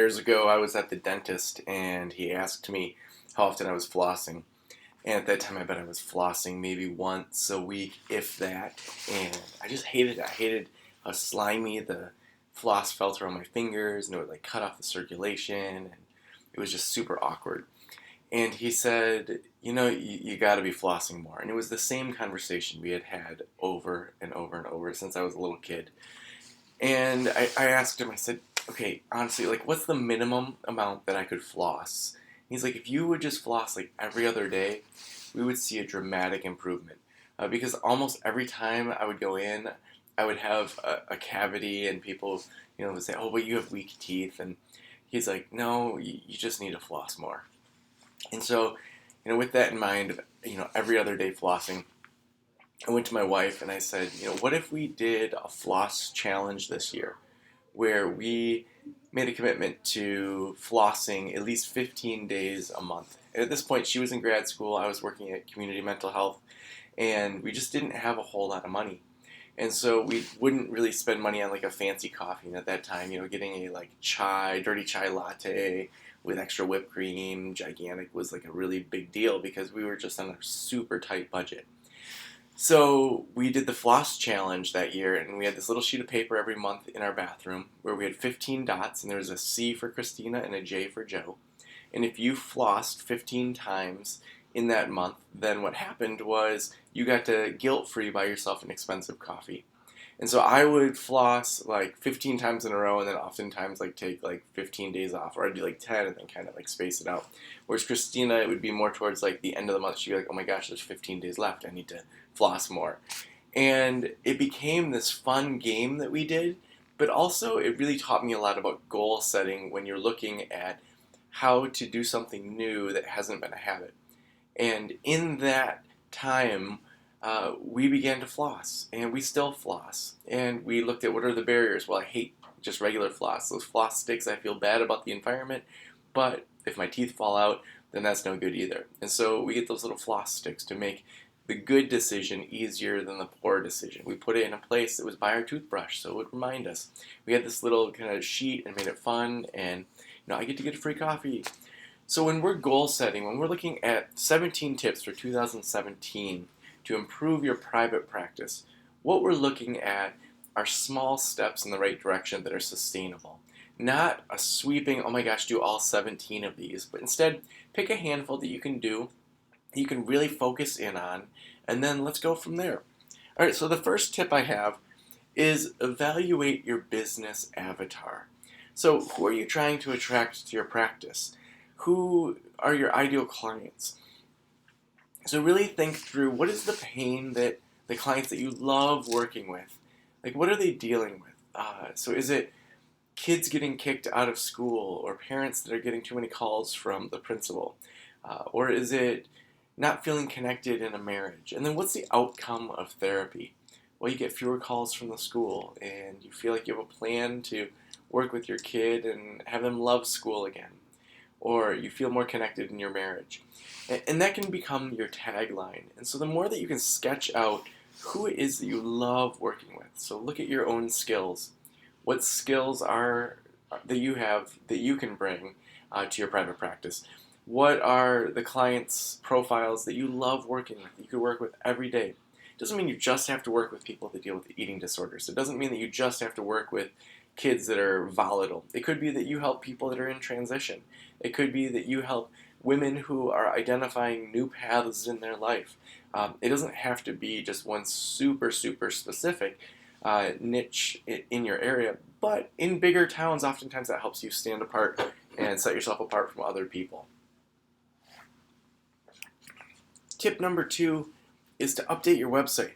years ago, I was at the dentist and he asked me how often I was flossing. And at that time, I bet I was flossing maybe once a week, if that. And I just hated it. I hated how slimy the floss felt around my fingers, and it would like cut off the circulation, and it was just super awkward. And he said, you got to be flossing more. And it was the same conversation we had had over and over and over since I was a little kid. And I asked him, I said, okay, honestly, like, what's the minimum amount that I could floss? He's like, if you would just floss like every other day, we would see a dramatic improvement. Because almost every time I would go in, I would have a cavity, and people, would say, oh, but you have weak teeth. And he's like, no, you just need to floss more. And so, with that in mind, every other day flossing, I went to my wife and I said, what if we did a floss challenge this year where we made a commitment to flossing at least 15 days a month. And at this point, she was in grad school, I was working at community mental health, and we just didn't have a whole lot of money. And so we wouldn't really spend money on like a fancy coffee. And at that time, getting a like dirty chai latte with extra whipped cream, gigantic, was like a really big deal because we were just on a super tight budget. So we did the floss challenge that year, and we had this little sheet of paper every month in our bathroom where we had 15 dots, and there was a C for Christina and a J for Joe. And if you flossed 15 times in that month, then what happened was you got to guilt-free buy yourself an expensive coffee. And so I would floss like 15 times in a row, and then oftentimes like take like 15 days off, or I'd do like 10 and then kind of like space it out. Whereas Christina, it would be more towards like the end of the month. She'd be like, oh my gosh, there's 15 days left. I need to floss more. And it became this fun game that we did, but also it really taught me a lot about goal setting when you're looking at how to do something new that hasn't been a habit. And in that time, we began to floss, and we still floss. And we looked at what are the barriers. Well, I hate just regular floss. Those floss sticks, I feel bad about the environment, but if my teeth fall out, then that's no good either. And so we get those little floss sticks to make the good decision easier than the poor decision. We put it in a place that was by our toothbrush, so it would remind us. We had this little kind of sheet and made it fun, and I get to get a free coffee. So when we're goal setting, when we're looking at 17 tips for 2017 to improve your private practice, what we're looking at are small steps in the right direction that are sustainable. Not a sweeping, oh my gosh, do all 17 of these, but instead pick a handful that you can do, that you can really focus in on, and then let's go from there. All right, so the first tip I have is evaluate your business avatar. So who are you trying to attract to your practice? Who are your ideal clients? So really think through, what is the pain that the clients that you love working with, like what are they dealing with? So is it kids getting kicked out of school, or parents that are getting too many calls from the principal? Or is it not feeling connected in a marriage? And then what's the outcome of therapy? Well, you get fewer calls from the school, and you feel like you have a plan to work with your kid and have them love school again. Or you feel more connected in your marriage. And that can become your tagline. And so the more that you can sketch out who it is that you love working with. So look at your own skills. What skills are that you have that you can bring to your private practice? What are the clients' profiles that you love working with, that you could work with every day? It doesn't mean you just have to work with people that deal with eating disorders. It doesn't mean that you just have to work with kids that are volatile. It could be that you help people that are in transition. It could be that you help women who are identifying new paths in their life. It doesn't have to be just one super, super specific niche in your area, but in bigger towns, oftentimes that helps you stand apart and set yourself apart from other people. Tip number 2 is to update your website.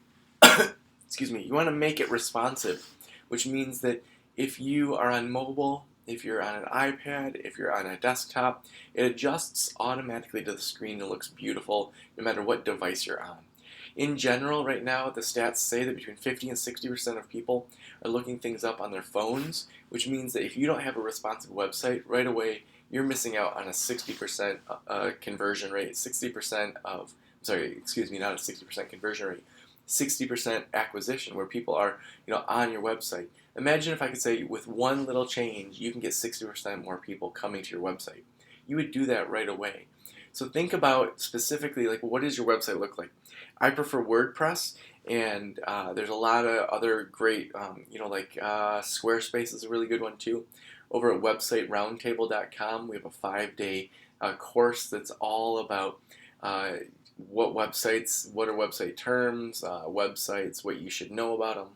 Excuse me. You want to make it responsive, which means that if you are on mobile, if you're on an iPad, if you're on a desktop, it adjusts automatically to the screen and looks beautiful no matter what device you're on. In general, right now, the stats say that between 50 and 60% of people are looking things up on their phones, which means that if you don't have a responsive website, right away, you're missing out on a 60% conversion rate, not a 60% conversion rate, 60% acquisition, where people are, on your website. Imagine if I could say with one little change, you can get 60% more people coming to your website. You would do that right away. So think about specifically, like, what does your website look like? I prefer WordPress, and there's a lot of other great, Squarespace is a really good one too. Over at websiteroundtable.com, we have a 5-day course that's all about what are website terms, websites, what you should know about them.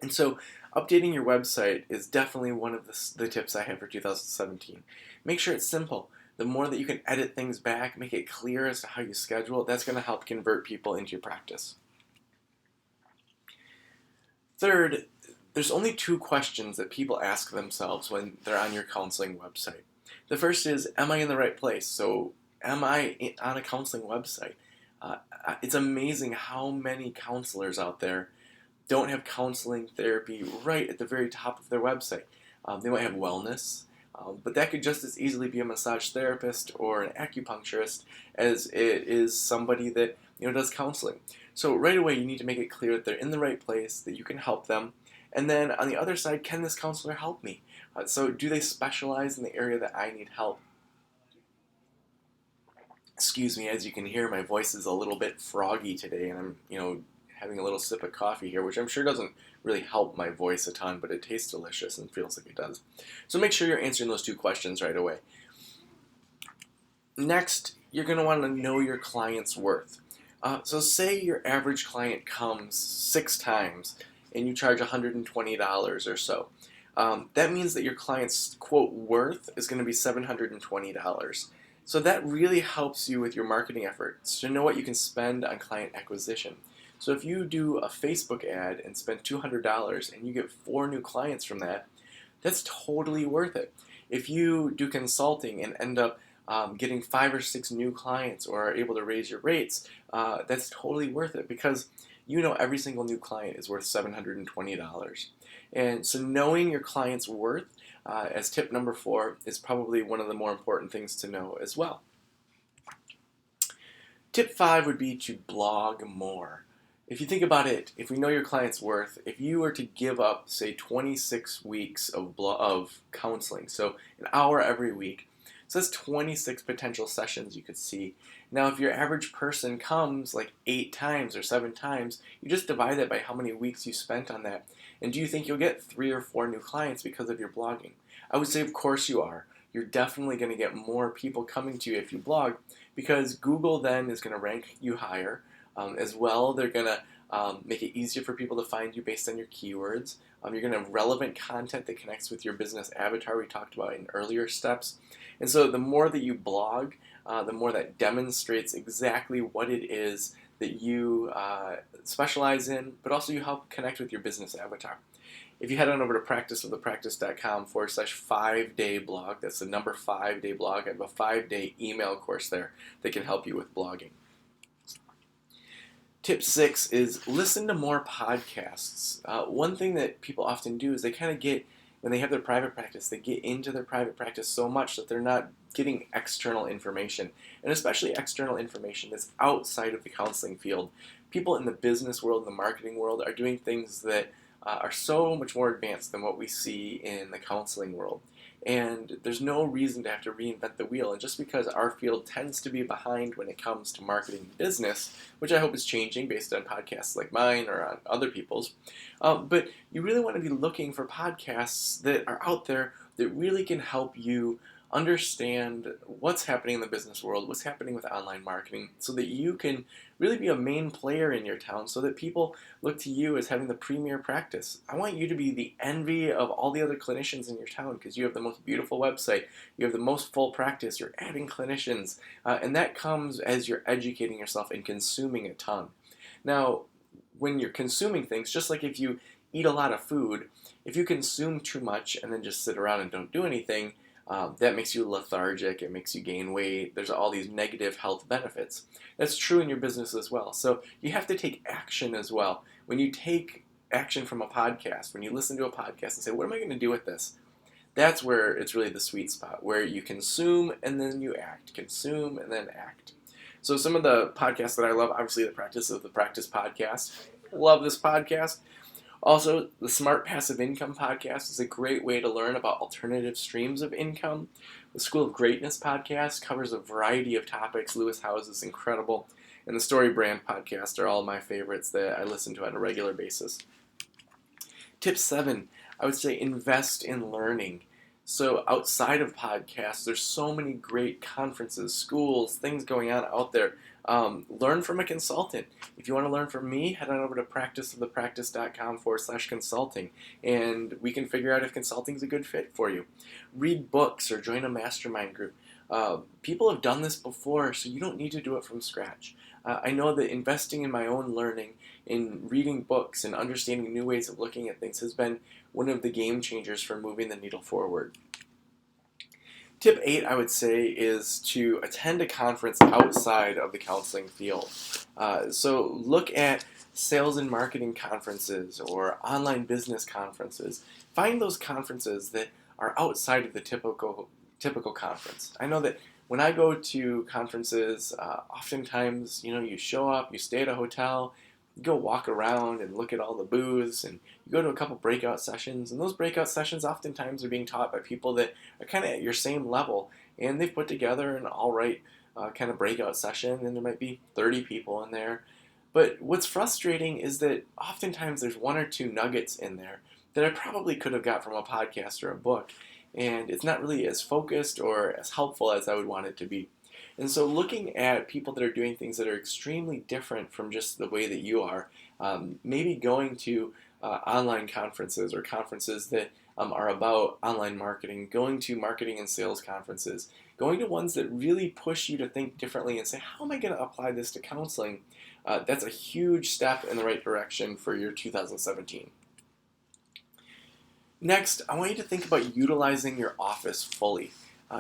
And so updating your website is definitely one of the tips I have for 2017. Make sure it's simple. The more that you can edit things back, make it clear as to how you schedule, that's going to help convert people into your practice. Third, there's only 2 questions that people ask themselves when they're on your counseling website. The first is, am I in the right place? So, am I on a counseling website? It's amazing how many counselors out there don't have counseling therapy right at the very top of their website. They might have wellness, but that could just as easily be a massage therapist or an acupuncturist as it is somebody that does counseling. So right away you need to make it clear that they're in the right place, that you can help them. And then on the other side, can this counselor help me? So do they specialize in the area that I need help? Excuse me, as you can hear, my voice is a little bit froggy today, and I'm, having a little sip of coffee here, which I'm sure doesn't really help my voice a ton, but it tastes delicious and feels like it does. So make sure you're answering those 2 questions right away. Next, you're going to want to know your client's worth. So say your average client comes 6 times and you charge $120 or so. That means that your client's, quote, worth is going to be $720. So that really helps you with your marketing efforts to know what you can spend on client acquisition. So if you do a Facebook ad and spend $200 and you get 4 new clients from that, that's totally worth it. If you do consulting and end up getting 5 or 6 new clients or are able to raise your rates, that's totally worth it, because every single new client is worth $720. And so knowing your client's worth as tip number 4 is probably one of the more important things to know as well. Tip 5 would be to blog more. If you think about it, if we know your client's worth, if you were to give up, say, 26 weeks of counseling, so an hour every week, so that's 26 potential sessions you could see. Now, if your average person comes like 8 times or 7 times, you just divide that by how many weeks you spent on that. And do you think you'll get 3 or 4 new clients because of your blogging? I would say, of course you are. You're definitely going to get more people coming to you if you blog, because Google then is going to rank you higher. As well, they're going to make it easier for people to find you based on your keywords. You're going to have relevant content that connects with your business avatar we talked about in earlier steps. And so the more that you blog, the more that demonstrates exactly what it is that you specialize in, but also you help connect with your business avatar. If you head on over to practicewiththepractice.com/5-day blog, that's the number 5-day blog. I have a 5-day email course there that can help you with blogging. Tip 6 is listen to more podcasts. One thing that people often do is they kind of when they have their private practice, they get into their private practice so much that they're not getting external information, and especially external information that's outside of the counseling field. People in the business world, the marketing world, are doing things that are so much more advanced than what we see in the counseling world. And there's no reason to have to reinvent the wheel. And just because our field tends to be behind when it comes to marketing and business, which I hope is changing based on podcasts like mine or on other people's, but you really want to be looking for podcasts that are out there that really can help you understand what's happening in the business world, what's happening with online marketing, so that you can really be a main player in your town, so that people look to you as having the premier practice. I want you to be the envy of all the other clinicians in your town, because you have the most beautiful website, you have the most full practice, you're adding clinicians, and that comes as you're educating yourself and consuming a ton. Now, when you're consuming things, just like if you eat a lot of food, if you consume too much and then just sit around and don't do anything, that makes you lethargic, it makes you gain weight, there's all these negative health benefits. That's true in your business as well. So you have to take action as well. When you take action from a podcast, when you listen to a podcast and say, what am I going to do with this? That's where it's really the sweet spot, where you consume and then you act, consume and then act. So some of the podcasts that I love, obviously the Practice of the Practice podcast. Love this podcast. Also, the Smart Passive Income podcast is a great way to learn about alternative streams of income. The School of Greatness podcast covers a variety of topics. Lewis Howes is incredible. And the Story Brand podcast are all my favorites that I listen to on a regular basis. Tip 7, I would say invest in learning. So outside of podcasts, there's so many great conferences, schools, things going on out there. Learn from a consultant. If you want to learn from me, head on over to practiceofthepractice.com/consulting, and we can figure out if consulting is a good fit for you. Read books or join a mastermind group. People have done this before, so you don't need to do it from scratch. I know that investing in my own learning, in reading books and understanding new ways of looking at things has been one of the game changers for moving the needle forward. Tip 8, I would say, is to attend a conference outside of the counseling field. So look at sales and marketing conferences or online business conferences. Find those conferences that are outside of the typical conference. I know that when I go to conferences, oftentimes, you show up, you stay at a hotel, you go walk around and look at all the booths, and you go to a couple breakout sessions, and those breakout sessions oftentimes are being taught by people that are kind of at your same level, and they've put together an all-right kind of breakout session, and there might be 30 people in there. But what's frustrating is that oftentimes there's one or two nuggets in there that I probably could have got from a podcast or a book, and it's not really as focused or as helpful as I would want it to be. And so looking at people that are doing things that are extremely different from just the way that you are, maybe going to online conferences or conferences that are about online marketing, going to marketing and sales conferences, going to ones that really push you to think differently and say, how am I going to apply this to counseling? That's a huge step in the right direction for your 2017. Next, I want you to think about utilizing your office fully.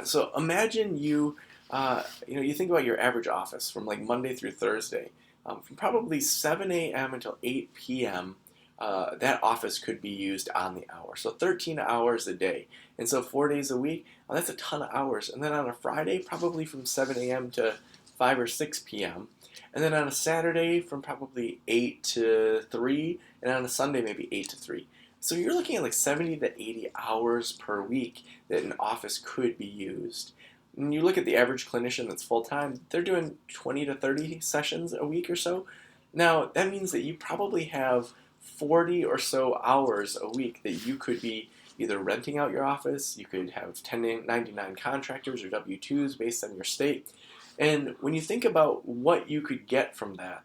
So imagine you think about your average office from like Monday through Thursday. From probably 7 a.m. until 8 p.m., that office could be used on the hour. So 13 hours a day. And so 4 days a week, that's a ton of hours. And then on a Friday, probably from 7 a.m. to 5 or 6 p.m. And then on a Saturday, from probably 8 to 3. And on a Sunday, maybe 8 to 3. So you're looking at like 70 to 80 hours per week that an office could be used. When you look at the average clinician that's full-time, they're doing 20 to 30 sessions a week or so. Now, that means that you probably have 40 or so hours a week that you could be either renting out your office, you could have 1099 contractors or W-2s based on your state. And when you think about what you could get from that,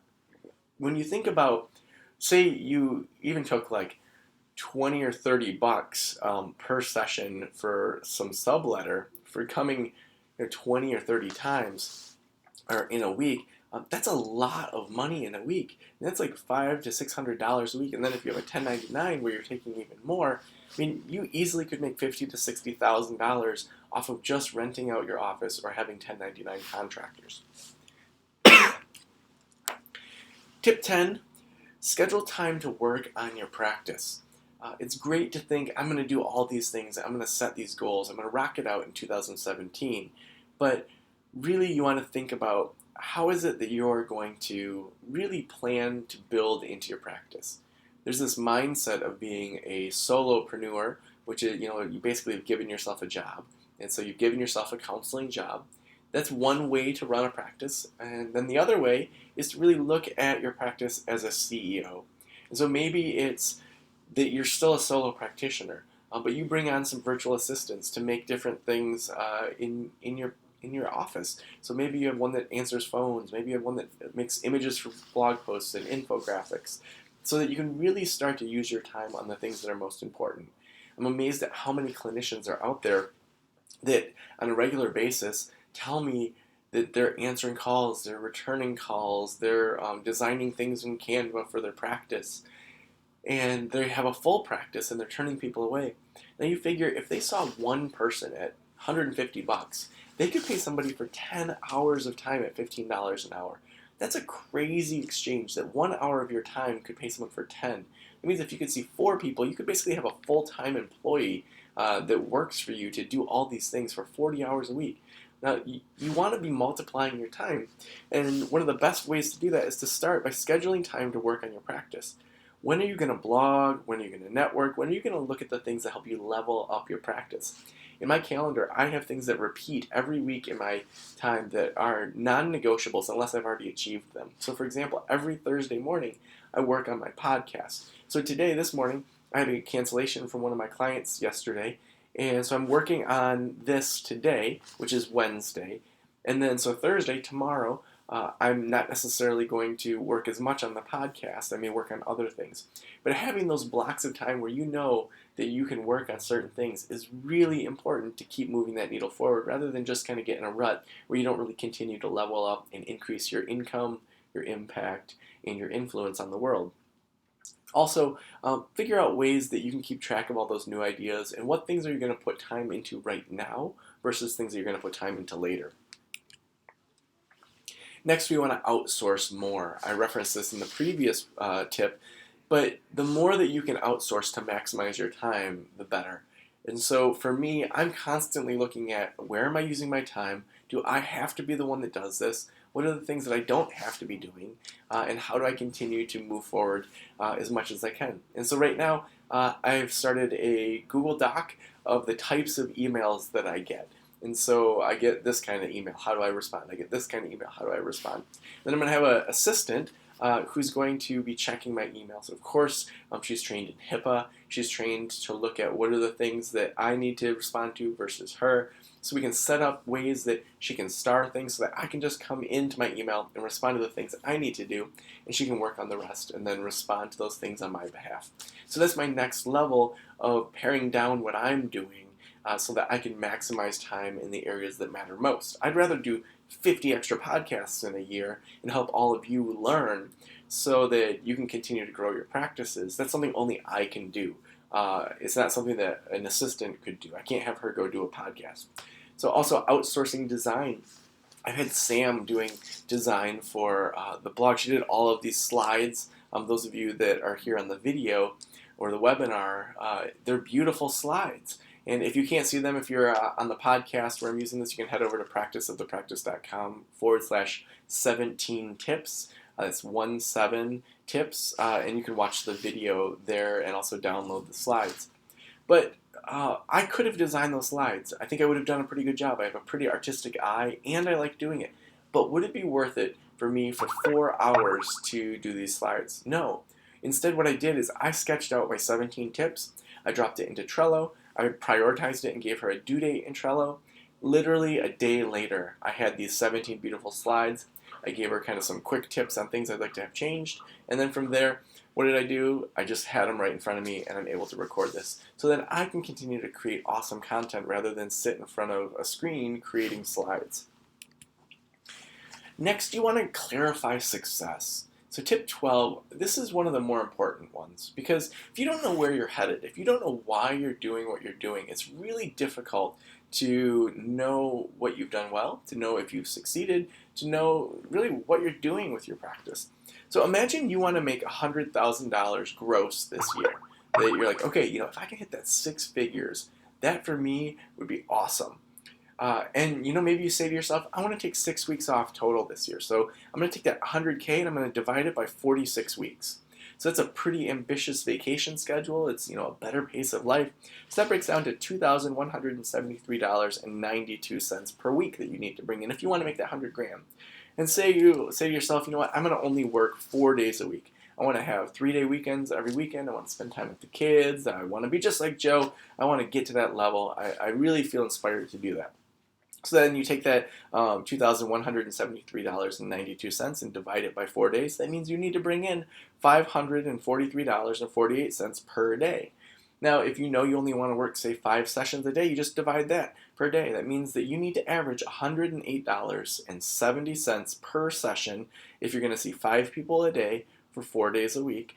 when you think about, say you even took like 20 or 30 bucks per session for some subletter for coming 20 or 30 times or in a week, that's a lot of money in a week. And that's like $500 to $600 a week. And then if you have a 1099 where you're taking even more, I mean, you easily could make $50,000 to $60,000 off of just renting out your office or having 1099 contractors. Tip 10, schedule time to work on your practice. It's great to think, I'm going to do all these things, I'm going to set these goals, I'm going to rock it out in 2017, but really you want to think about how is it that you're going to really plan to build into your practice. There's this mindset of being a solopreneur, which is, you basically have given yourself a job, and so you've given yourself a counseling job. That's one way to run a practice, and then the other way is to really look at your practice as a CEO. And so maybe it's that you're still a solo practitioner, but you bring on some virtual assistants to make different things in your office. So maybe you have one that answers phones, maybe you have one that makes images for blog posts and infographics, so that you can really start to use your time on the things that are most important. I'm amazed at how many clinicians are out there that on a regular basis tell me that they're answering calls, they're returning calls, they're designing things in Canva for their practice, and they have a full practice and they're turning people away. Now you figure if they saw one person at $150, they could pay somebody for 10 hours of time at $15 an hour. That's a crazy exchange, that 1 hour of your time could pay someone for 10. It means if you could see 4 people, you could basically have a full-time employee that works for you to do all these things for 40 hours a week. Now, you want to be multiplying your time, and one of the best ways to do that is to start by scheduling time to work on your practice. When are you going to blog? When are you going to network? When are you going to look at the things that help you level up your practice? In my calendar, I have things that repeat every week in my time that are non-negotiables unless I've already achieved them. So for example, every Thursday morning, I work on my podcast. So today, this morning, I had a cancellation from one of my clients yesterday, and so I'm working on this today, which is Wednesday. And then so Thursday, tomorrow, I'm not necessarily going to work as much on the podcast. I may work on other things. But having those blocks of time where you know that you can work on certain things is really important to keep moving that needle forward rather than just kind of get in a rut where you don't really continue to level up and increase your income, your impact, and your influence on the world. Also, figure out ways that you can keep track of all those new ideas and what things are you going to put time into right now versus things that you're going to put time into later. Next, we want to outsource more. I referenced this in the previous tip, but the more that you can outsource to maximize your time, the better. And so for me, I'm constantly looking at where am I using my time? Do I have to be the one that does this? What are the things that I don't have to be doing? And how do I continue to move forward as much as I can? And so right now, I've started a Google Doc of the types of emails that I get. And so I get this kind of email, how do I respond? I get this kind of email, how do I respond? Then I'm going to have an assistant who's going to be checking my emails. Of course, she's trained in HIPAA. She's trained to look at what are the things that I need to respond to versus her. So we can set up ways that she can star things so that I can just come into my email and respond to the things that I need to do, and she can work on the rest and then respond to those things on my behalf. So that's my next level of paring down what I'm doing so that I can maximize time in the areas that matter most. I'd rather do 50 extra podcasts in a year and help all of you learn so that you can continue to grow your practices. That's something only I can do. It's not something that an assistant could do. I can't have her go do a podcast. So also outsourcing design. I've had Sam doing design for the blog. She did all of these slides. Those of you that are here on the video or the webinar, they're beautiful slides. And if you can't see them, if you're on the podcast where I'm using this, you can head over to practiceofthepractice.com/17 tips. That's 17 tips, and you can watch the video there and also download the slides. But I could have designed those slides. I think I would have done a pretty good job. I have a pretty artistic eye, and I like doing it. But would it be worth it for me for 4 hours to do these slides? No. Instead, what I did is I sketched out my 17 tips. I dropped it into Trello. I prioritized it and gave her a due date in Trello. Literally a day later, I had these 17 beautiful slides. I gave her kind of some quick tips on things I'd like to have changed. And then from there, what did I do? I just had them right in front of me, and I'm able to record this. So then I can continue to create awesome content rather than sit in front of a screen creating slides. Next, you want to clarify success. So tip 12, this is one of the more important ones, because if you don't know where you're headed, if you don't know why you're doing what you're doing, it's really difficult to know what you've done well, to know if you've succeeded, to know really what you're doing with your practice. So imagine you want to make $100,000 gross this year. That you're like, okay, if I can hit that 6 figures, that for me would be awesome. And maybe you say to yourself, I want to take 6 weeks off total this year. So I'm going to take that 100K and I'm going to divide it by 46 weeks. So that's a pretty ambitious vacation schedule. It's, a better pace of life. So that breaks down to $2,173.92 per week that you need to bring in if you want to make that 100 grand. And say to yourself, I'm going to only work 4 days a week. I want to have 3-day weekends every weekend. I want to spend time with the kids. I want to be just like Joe. I want to get to that level. I really feel inspired to do that. So then you take that $2,173.92 and divide it by 4 days. That means you need to bring in $543.48 per day. Now, if you only want to work, say, 5 sessions a day, you just divide that per day. That means that you need to average $108.70 per session if you're going to see 5 people a day for 4 days a week,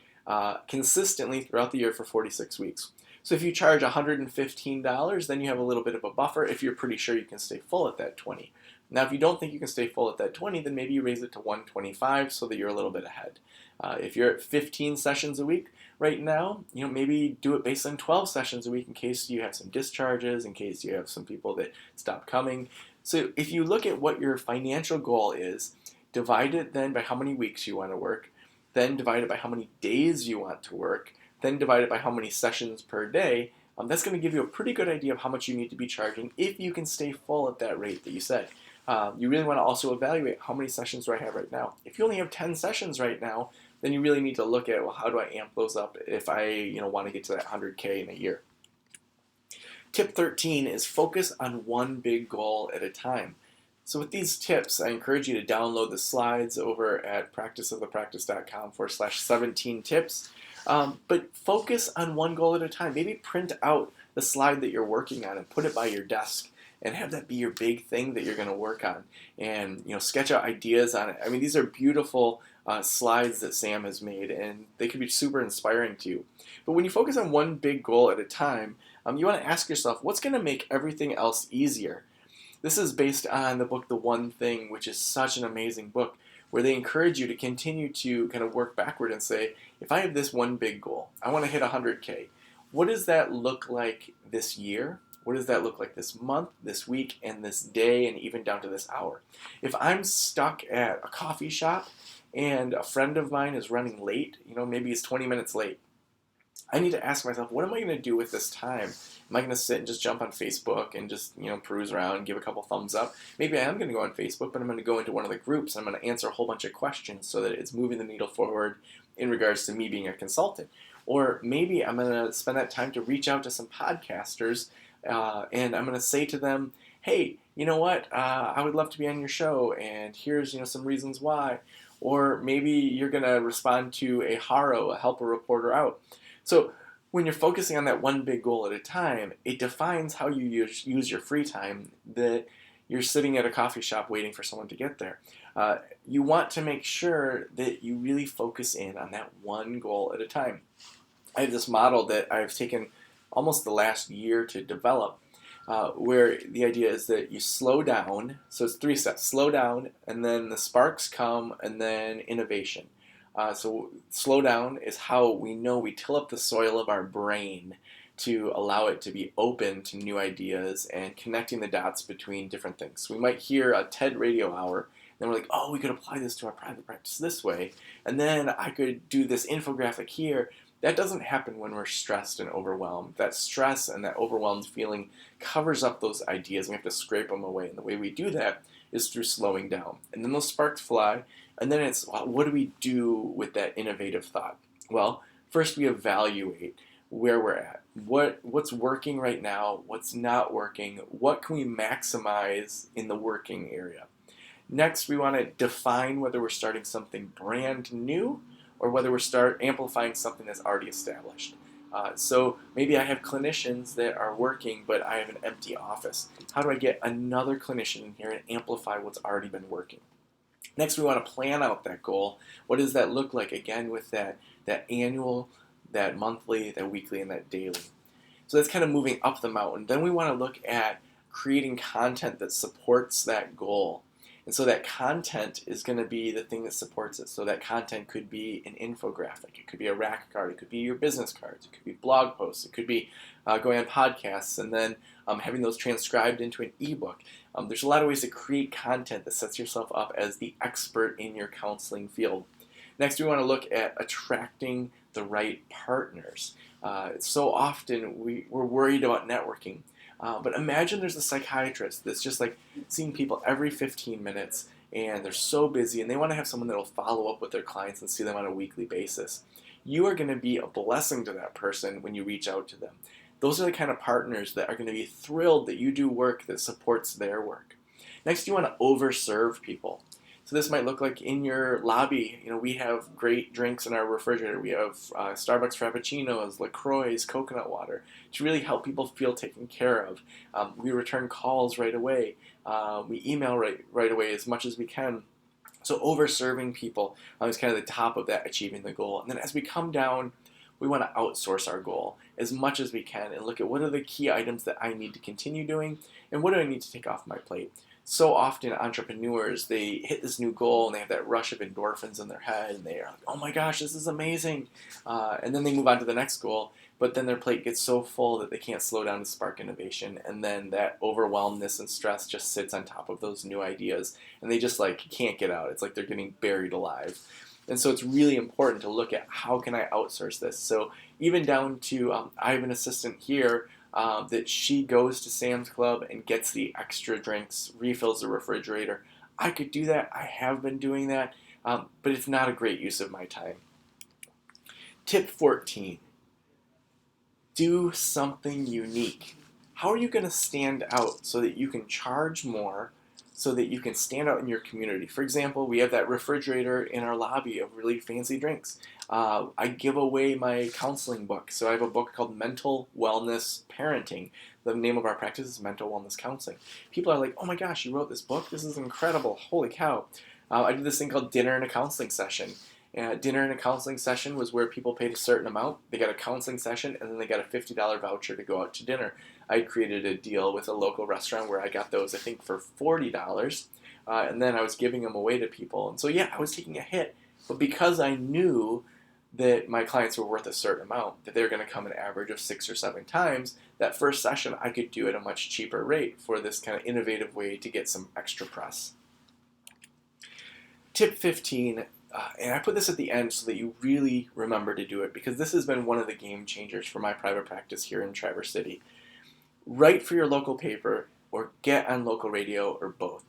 consistently throughout the year for 46 weeks. So if you charge $115, then you have a little bit of a buffer if you're pretty sure you can stay full at that 20. Now, if you don't think you can stay full at that 20, then maybe you raise it to 125 so that you're a little bit ahead. If you're at 15 sessions a week right now, maybe do it based on 12 sessions a week in case you have some discharges, in case you have some people that stop coming. So if you look at what your financial goal is, divide it then by how many weeks you want to work, then divide it by how many days you want to work, then divide it by how many sessions per day. That's going to give you a pretty good idea of how much you need to be charging if you can stay full at that rate that you said. You really want to also evaluate how many sessions do I have right now. If you only have 10 sessions right now, then you really need to look at, well, how do I amp those up if I want to get to that 100K in a year. Tip 13 is focus on one big goal at a time. So with these tips, I encourage you to download the slides over at practiceofthepractice.com/17 tips. But focus on one goal at a time. Maybe print out the slide that you're working on and put it by your desk and have that be your big thing that you're going to work on. And sketch out ideas on it. I mean, these are beautiful slides that Sam has made, and they can be super inspiring to you. But when you focus on one big goal at a time, you want to ask yourself, what's going to make everything else easier? This is based on the book The One Thing, which is such an amazing book, where they encourage you to continue to kind of work backward and say, if I have this one big goal, I want to hit 100K, what does that look like this year? What does that look like this month, this week, and this day, and even down to this hour? If I'm stuck at a coffee shop and a friend of mine is running late, maybe he's 20 minutes late, I need to ask myself, what am I going to do with this time? Am I going to sit and just jump on Facebook and just, peruse around and give a couple thumbs up? Maybe I am going to go on Facebook, but I'm going to go into one of the groups and I'm going to answer a whole bunch of questions so that it's moving the needle forward in regards to me being a consultant. Or maybe I'm going to spend that time to reach out to some podcasters and I'm going to say to them, hey, you know what? I would love to be on your show, and here's some reasons why. Or maybe you're going to respond to a HARO, a help a reporter out. So when you're focusing on that one big goal at a time, it defines how you use your free time, that you're sitting at a coffee shop waiting for someone to get there. You want to make sure that you really focus in on that one goal at a time. I have this model that I've taken almost the last year to develop, where the idea is that you slow down. So it's 3 steps: slow down, and then the sparks come, and then innovation. So slow down is how we know we till up the soil of our brain to allow it to be open to new ideas and connecting the dots between different things. So we might hear a TED radio hour, and then we're like, oh, we could apply this to our private practice this way, and then I could do this infographic here. That doesn't happen when we're stressed and overwhelmed. That stress and that overwhelmed feeling covers up those ideas, and we have to scrape them away. And the way we do that is through slowing down. And then those sparks fly, and then it's, well, what do we do with that innovative thought? Well, first we evaluate where we're at. What's working right now? What's not working? What can we maximize in the working area? Next, we want to define whether we're starting something brand new or whether we're amplifying something that's already established. So maybe I have clinicians that are working, but I have an empty office. How do I get another clinician in here and amplify what's already been working? Next, we want to plan out that goal. What does that look like, again, with that annual, that monthly, that weekly, and that daily? So that's kind of moving up the mountain. Then we want to look at creating content that supports that goal. And so that content is going to be the thing that supports it. So that content could be an infographic. It could be a rack card. It could be your business cards. It could be blog posts. It could be going on podcasts and then having those transcribed into an ebook. There's a lot of ways to create content that sets yourself up as the expert in your counseling field. Next, we want to look at attracting the right partners. So often we're worried about networking. But imagine there's a psychiatrist that's just like seeing people every 15 minutes, and they're so busy, and they want to have someone that will follow up with their clients and see them on a weekly basis. You are going to be a blessing to that person when you reach out to them. Those are the kind of partners that are going to be thrilled that you do work that supports their work. Next, you want to overserve people. So this might look like in your lobby, we have great drinks in our refrigerator. We have Starbucks Frappuccinos, LaCroix, coconut water to really help people feel taken care of. We return calls right away. We email right away as much as we can. So overserving people is kind of the top of that, achieving the goal. And then as we come down, we want to outsource our goal as much as we can and look at what are the key items that I need to continue doing and what do I need to take off my plate. so often entrepreneurs, they hit this new goal and they have that rush of endorphins in their head and they are like, oh my gosh, this is amazing. And then they move on to the next goal, but then their plate gets so full that they can't slow down to spark innovation. And then that overwhelmness and stress just sits on top of those new ideas and they just like can't get out. It's like they're getting buried alive. And so it's really important to look at how can I outsource this. So even down to, I have an assistant here that she goes to Sam's Club and gets the extra drinks, refills the refrigerator. I could do that. I have been doing that, but it's not a great use of my time. Tip 14, do something unique. How are you going to stand out so that you can charge more, so that you can stand out in your community? For example, we have that refrigerator in our lobby of really fancy drinks. I give away my counseling book. So I have a book called Mental Wellness Parenting. The name of our practice is Mental Wellness Counseling. People are like, oh my gosh, you wrote this book? This is incredible. Holy cow. I did this thing called Dinner and a Counseling Session. Dinner and a counseling session was where people paid a certain amount. They got a counseling session, and then they got a $50 voucher to go out to dinner. I created a deal with a local restaurant where I got those, I think, for $40, and then I was giving them away to people. And so, yeah, I was taking a hit, but because I knew that my clients were worth a certain amount, that they're going to come an average of 6 or 7 times, that first session I could do at a much cheaper rate for this kind of innovative way to get some extra press. Tip 15, and I put this at the end so that you really remember to do it, because this has been one of the game changers for my private practice here in Traverse City. Write for your local paper or get on local radio or both.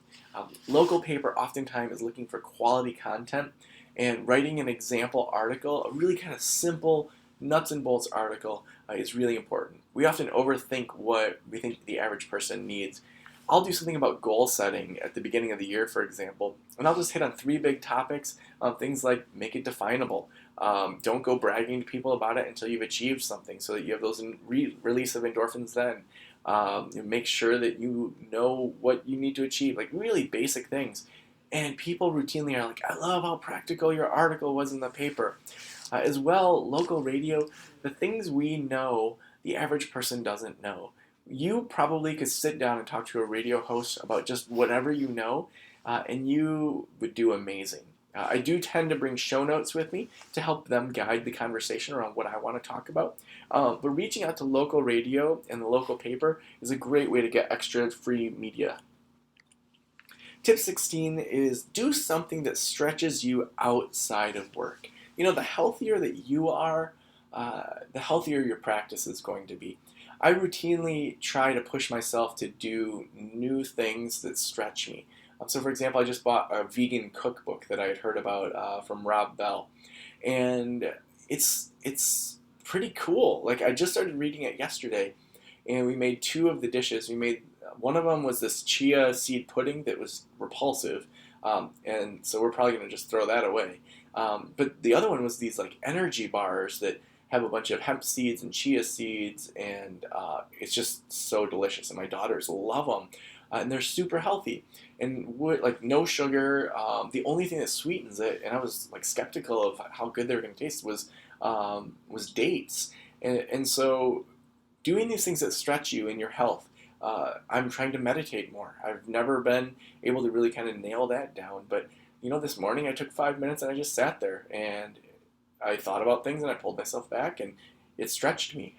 Local paper oftentimes is looking for quality content, and writing an example article, a really kind of simple nuts and bolts article, is really important. We often overthink what we think the average person needs. I'll do something about goal setting at the beginning of the year, for example, and I'll just hit on 3 big topics, things like make it definable. Don't go bragging to people about it until you've achieved something so that you have those release of endorphins then. Make sure that you know what you need to achieve, like really basic things. And people routinely are like, I love how practical your article was in the paper. As well, local radio, the things we know, the average person doesn't know. You probably could sit down and talk to a radio host about just whatever you know, and you would do amazing. I do tend to bring show notes with me to help them guide the conversation around what I want to talk about. But reaching out to local radio and the local paper is a great way to get extra free media. Tip 16 is do something that stretches you outside of work. You know, the healthier that you are, the healthier your practice is going to be. I routinely try to push myself to do new things that stretch me. So for example, I just bought a vegan cookbook that I had heard about from Rob Bell. And it's pretty cool. Like, I just started reading it yesterday, and we made 2 of the dishes. One of them was this chia seed pudding that was repulsive, and so we're probably going to just throw that away. But the other one was these like energy bars that have a bunch of hemp seeds and chia seeds, and it's just so delicious, and my daughters love them. And they're super healthy, and like no sugar. The only thing that sweetens it, and I was like skeptical of how good they were going to taste, was dates. And so doing these things that stretch you in your health. I'm trying to meditate more. I've never been able to really kind of nail that down, but you know, this morning I took 5 minutes and I just sat there and I thought about things and I pulled myself back and it stretched me.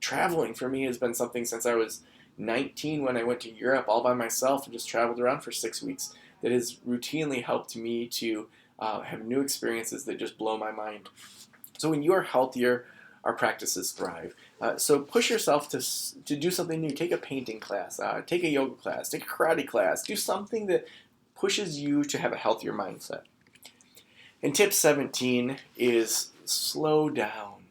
Traveling for me has been something since I was 19 when I went to Europe all by myself and just traveled around for 6 weeks that has routinely helped me to have new experiences that just blow my mind. So when you are healthier, our practices thrive. So push yourself to do something new. Take a painting class, take a yoga class, take a karate class. Do something that pushes you to have a healthier mindset. And tip 17 is slow down.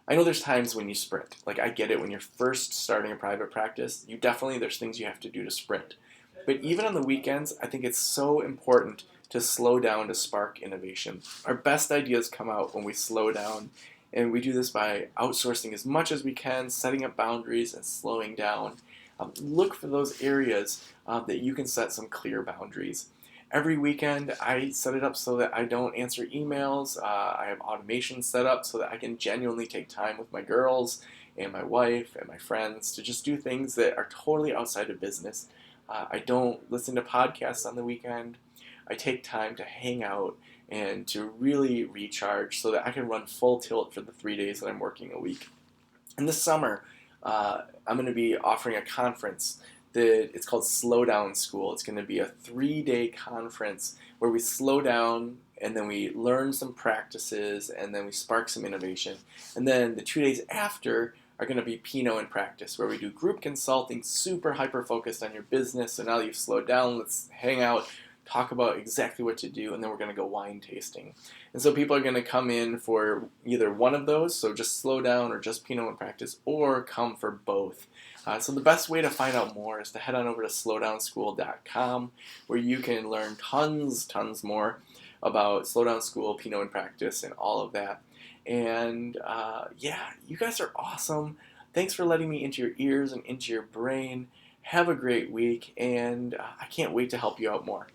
I know there's times when you sprint. Like, I get it, when you're first starting a private practice, there's things you have to do to sprint. But even on the weekends, I think it's so important to slow down to spark innovation. Our best ideas come out when we slow down, and we do this by outsourcing as much as we can, setting up boundaries, and slowing down. Look for those areas that you can set some clear boundaries. Every weekend, I set it up so that I don't answer emails. I have automation set up so that I can genuinely take time with my girls and my wife and my friends to just do things that are totally outside of business. I don't listen to podcasts on the weekend. I take time to hang out and to really recharge so that I can run full tilt for the 3 days that I'm working a week. And this summer, I'm going to be offering a conference that it's called Slow Down School. It's going to be a 3-day conference where we slow down and then we learn some practices and then we spark some innovation. And then the 2 days after are going to be Pinot in practice, where we do group consulting, super hyper focused on your business. So now that you've slowed down, let's hang out, talk about exactly what to do, and then we're going to go wine tasting. And so people are going to come in for either one of those, so just slow down or just Pinot in practice, or come for both. So the best way to find out more is to head on over to slowdownschool.com, where you can learn tons more about Slow Down School, Pinot in practice, and all of that. And yeah, you guys are awesome. Thanks for letting me into your ears and into your brain. Have a great week, and I can't wait to help you out more.